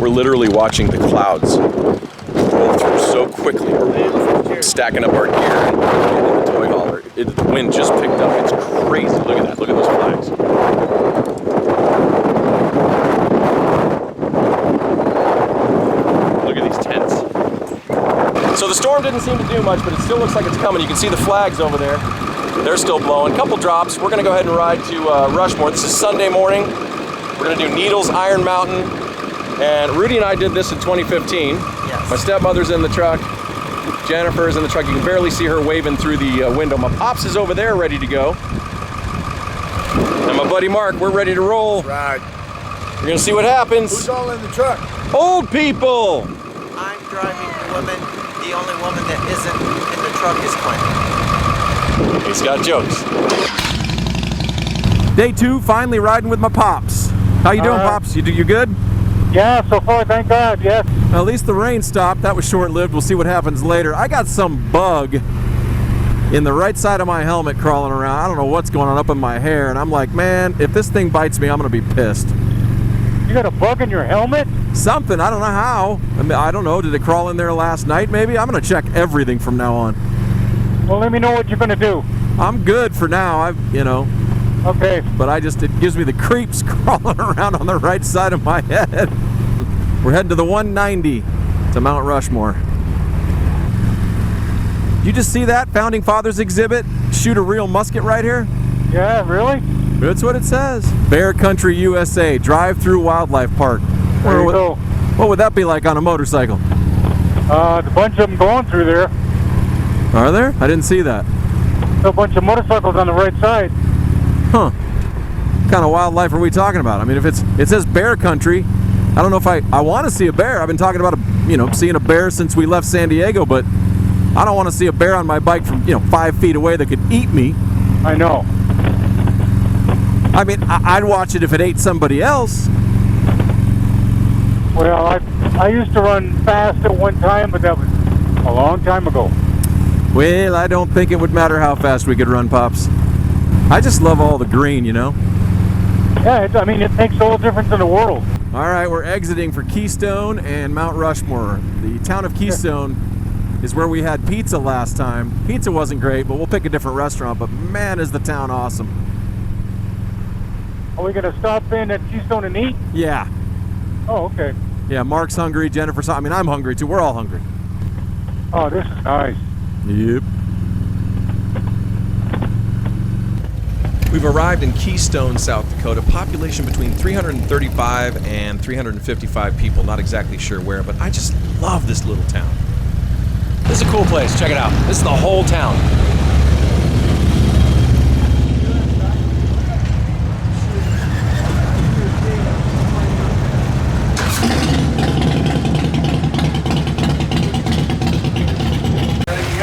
We're literally watching the clouds roll through so quickly. We're stacking up our gear and getting in the toy hauler. The wind just picked up. It's crazy. Look at that. Look at those flags. Look at these tents. So the storm didn't seem to do much, but it still looks like it's coming. You can see the flags over there. They're still blowing. Couple drops. We're gonna go ahead and ride to Rushmore. This is Sunday morning. We're gonna do Needles, Iron Mountain, and Rudy and I did this in 2015. Yes. My stepmother's in the truck. Jennifer's in the truck. You can barely see her waving through the window. My pops is over there ready to go. And my buddy Mark, we're ready to roll. Right. We're gonna see what happens. Who's all in the truck? Old people! I'm driving the woman. The only woman that isn't in the truck is Clint. He's got jokes. Day 2, finally riding with my pops. How you doing, Pops? You good? Yeah, so far, thank God, yes. Well, at least the rain stopped. That was short-lived. We'll see what happens later. I got some bug in the right side of my helmet crawling around. I don't know what's going on up in my hair, and I'm like, man, if this thing bites me, I'm gonna be pissed. You got a bug in your helmet? Something, I don't know how. I mean, I don't know, did it crawl in there last night maybe? I'm gonna check everything from now on. Well, let me know what you're gonna do. I'm good for now, Okay. but it gives me the creeps crawling around on the right side of my head. We're heading to the 190 to Mt Rushmore. You just see that Founding Fathers exhibit? Shoot a real musket right here? Yeah, really? That's what it says. Bear Country, USA, drive-through wildlife park. There you go. What would that be like on a motorcycle? The bunch of them going through there. Are there? I didn't see that. A bunch of motorcycles on the right side. Huh. What kind of wildlife are we talking about? I mean, if it says bear country, I don't know if I want to see a bear. I've been talking about seeing a bear since we left San Diego, but I don't want to see a bear on my bike from 5 feet away that could eat me. I know. I mean, I'd watch it if it ate somebody else. Well, I used to run fast at one time, but that was a long time ago. Well, I don't think it would matter how fast we could run, Pops. I just love all the green, Yeah, it makes all the difference in the world. All right, we're exiting for Keystone and Mt Rushmore. The town of Keystone is where we had pizza last time. Pizza wasn't great, but we'll pick a different restaurant, but man, is the town awesome. Are we going to stop in at Keystone and eat? Yeah. Oh, okay. Yeah, Mark's hungry, Jennifer's I mean, I'm hungry too. We're all hungry. Oh, this is nice. Yep. We've arrived in Keystone, South Dakota. Population between 335 and 355 people. Not exactly sure where, but I just love this little town. This is a cool place. Check it out. This is the whole town.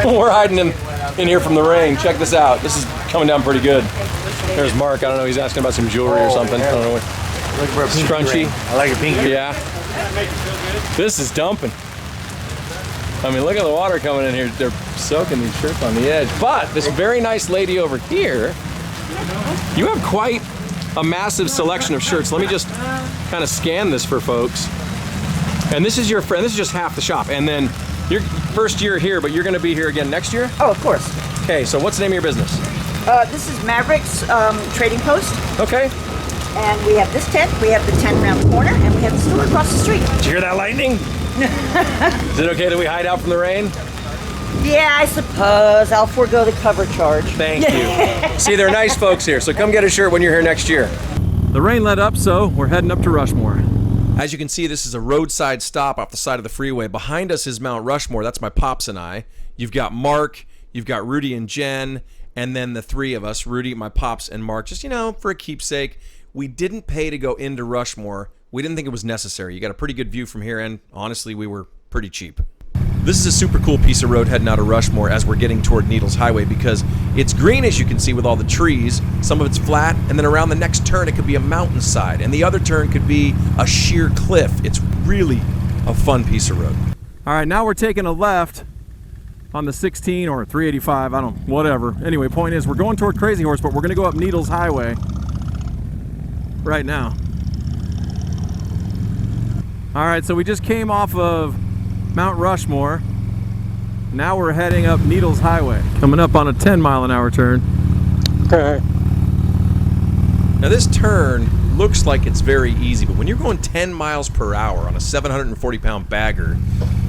We're hiding in here from the rain. Check this out. This is coming down pretty good. There's Mark. I don't know. He's asking about some jewelry or something. I don't know. Looking for a pinky Scrunchy. ring. I like a pinky. Yeah. This is dumping. I mean, look at the water coming in here. They're soaking these shirts on the edge. But this very nice lady over here, you have quite a massive selection of shirts. Let me just kind of scan this for folks. And this is your friend. This is just half the shop. And then your first year here, but you're going to be here again next year? Oh, of course. Okay, so what's the name of your business? This is Maverick's Trading Post, Okay. and we have this tent, we have the tent around the corner, and we have the store across the street. Did you hear that lightning? Is it okay that we hide out from the rain? Yeah, I suppose. I'll forego the cover charge. Thank you. See, they're nice folks here, so come get a shirt when you're here next year. The rain let up, so we're heading up to Rushmore. As you can see, this is a roadside stop off the side of the freeway. Behind us is Mt Rushmore. That's my pops and I. You've got Mark, you've got Rudy and Jen, and then the three of us, Rudy, my pops, and Mark. Just, for a keepsake. We didn't pay to go into Rushmore. We didn't think it was necessary. You got a pretty good view from here, and honestly, we were pretty cheap. This is a super cool piece of road heading out of Rushmore as we're getting toward Needles Highway because it's green, as you can see, with all the trees. Some of it's flat, and then around the next turn, it could be a mountainside, and the other turn could be a sheer cliff. It's really a fun piece of road. All right, now we're taking a left on the 16 or 385, whatever. Anyway, point is, we're going toward Crazy Horse, but we're going to go up Needles Highway right now. All right, so we just came off of Mt Rushmore. Now we're heading up Needles Highway. Coming up on a 10-mile-an-hour turn. Okay. Now this turn looks like it's very easy, but when you're going 10 miles per hour on a 740-pound bagger,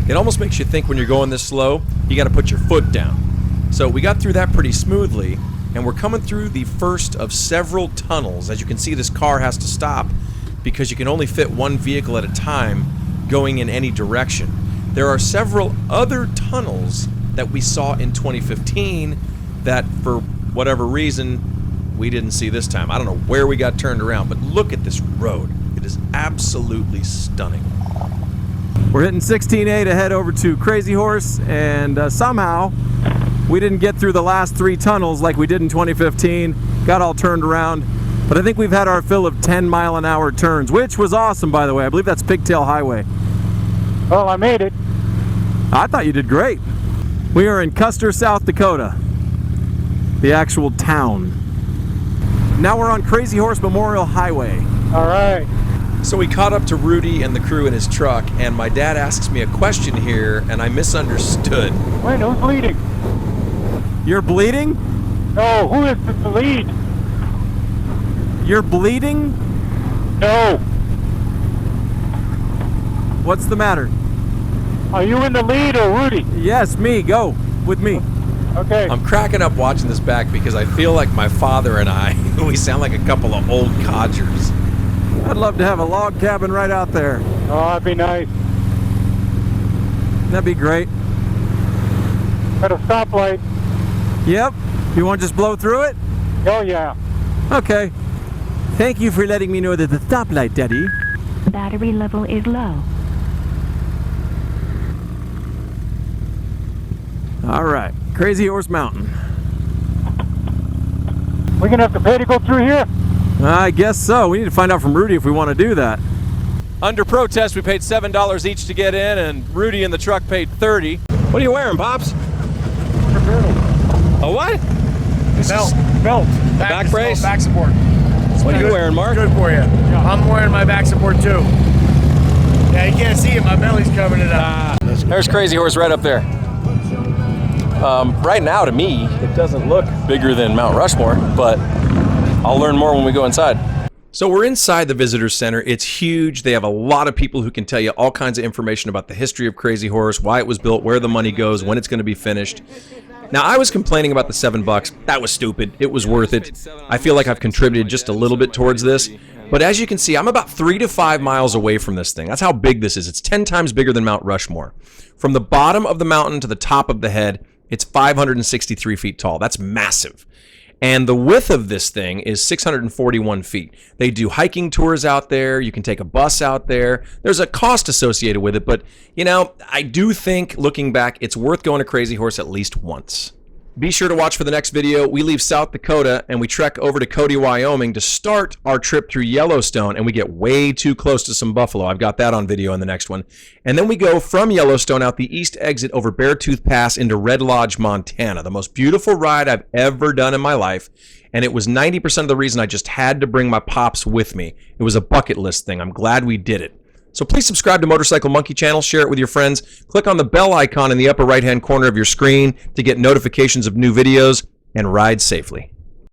it almost makes you think when you're going this slow, you got to put your foot down. So we got through that pretty smoothly, and we're coming through the first of several tunnels. As you can see, this car has to stop because you can only fit one vehicle at a time going in any direction. There are several other tunnels that we saw in 2015 that, for whatever reason, we didn't see this time. I don't know where we got turned around, but look at this road. It is absolutely stunning. We're hitting 16A to head over to Crazy Horse, and somehow we didn't get through the last 3 tunnels like we did in 2015. Got all turned around, but I think we've had our fill of 10-mile-an-hour turns, which was awesome, by the way. I believe that's Pigtail Highway. Well, I made it. I thought you did great. We are in Custer, South Dakota, the actual town. Now we're on Crazy Horse Memorial Highway. All right. So we caught up to Rudy and the crew in his truck, and my dad asks me a question here, and I misunderstood. Wait, who's leading? You're bleeding? No, who is the lead? You're bleeding? No. What's the matter? Are you in the lead or Rudy? Yes, me. Go with me. Okay. I'm cracking up watching this back because I feel like my father and I, we sound like a couple of old codgers. I'd love to have a log cabin right out there. Oh, that'd be nice. That'd be great. At a stoplight. Yep. You want to just blow through it? Oh, yeah. Okay. Thank you for letting me know that the stoplight, Daddy. Battery level is low. All right. Crazy Horse Mountain. We're going to have to pay to go through here? I guess so. We need to find out from Rudy if we want to do that. Under protest, we paid $7 each to get in, and Rudy in the truck paid $30. What are you wearing, Pops? A what? Belt. Back brace? Back support. What are you wearing, Mark? Good for you. Yeah. I'm wearing my back support too. Yeah, you can't see it. My belly's covering it up. There's Crazy Horse right up there. Right now, to me, it doesn't look bigger than Mount Rushmore, but I'll learn more when we go inside. So we're inside the visitor center. It's huge. They have a lot of people who can tell you all kinds of information about the history of Crazy Horse, why it was built, where the money goes, when it's going to be finished. Now, I was complaining about the $7. That was stupid. It was worth it. I feel like I've contributed just a little bit towards this. But as you can see, I'm about 3 to 5 miles away from this thing. That's how big this is. It's 10 times bigger than Mount Rushmore. From the bottom of the mountain to the top of the head, it's 563 feet tall. That's massive. And the width of this thing is 641 feet. They do hiking tours out there. You can take a bus out there. There's a cost associated with it, but, you know, I do think, looking back, it's worth going to Crazy Horse at least once. Be sure to watch for the next video. We leave South Dakota and we trek over to Cody, Wyoming to start our trip through Yellowstone, and we get way too close to some buffalo. I've got that on video in the next one. And then we go from Yellowstone out the east exit over Beartooth Pass into Red Lodge, Montana. The most beautiful ride I've ever done in my life. And it was 90% of the reason I just had to bring my pops with me. It was a bucket list thing. I'm glad we did it. So please subscribe to Motorcycle Monkey channel, share it with your friends, click on the bell icon in the upper right-hand corner of your screen to get notifications of new videos, and ride safely.